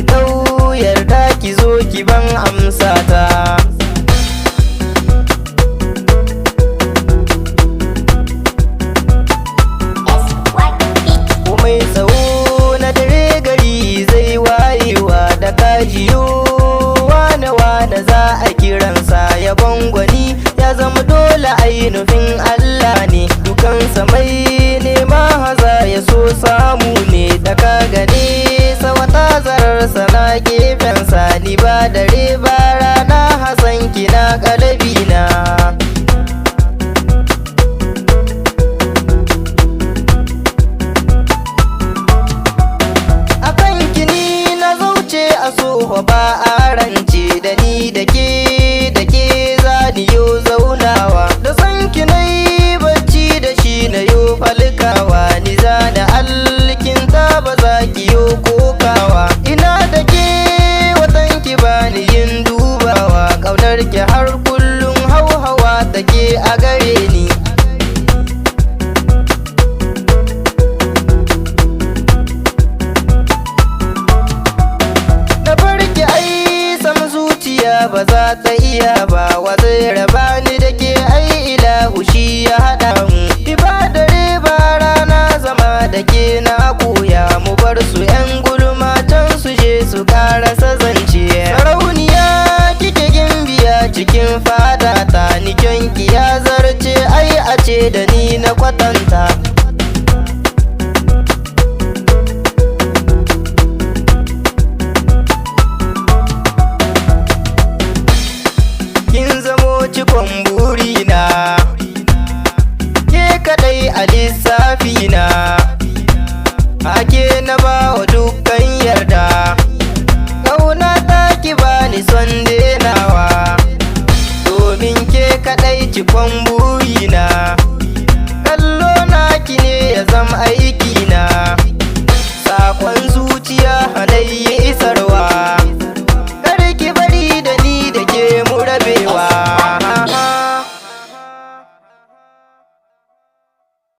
ki dau yarda ki zo ki ban amsa ta. Komai tsawo na dare gari zai wayewa da kajiyo wane za a kiransa yabon gwani ya zama dole ai nufin Allah ne. Dukansa mai nema haza ya so samu ne da ka gane sawata zararsa na gefensa ni ba dare ba rana hasan kina kalabina. So ba a rance da ni da ke za ni yo zaunawa da san ki nai bacci da shi na yo falkawa ni za da alkinta ba za ki yo kokawa ina da ke watan ki ba ni yin dubawa kaunar ki har kullum hauhawa take a gare ni. Ba za ta iya ba wa zai raba ni da ke ai ilahu shi ya haɗa mu. Ibadare ba rana zama da ke na koya mu bar su 'yan gulma can su je su karasa zance. Sarauniya kike gimbiya cikin fada ta ni kyanki ya zarce ai a ce da ni na kwatanta. Cikon burina ke kadai a lissafina ake na ba wa dukkan yarda ƙauna ta ki bani son denawa domin ke kadai cikon burina kallo na ki ne ya zama aikina.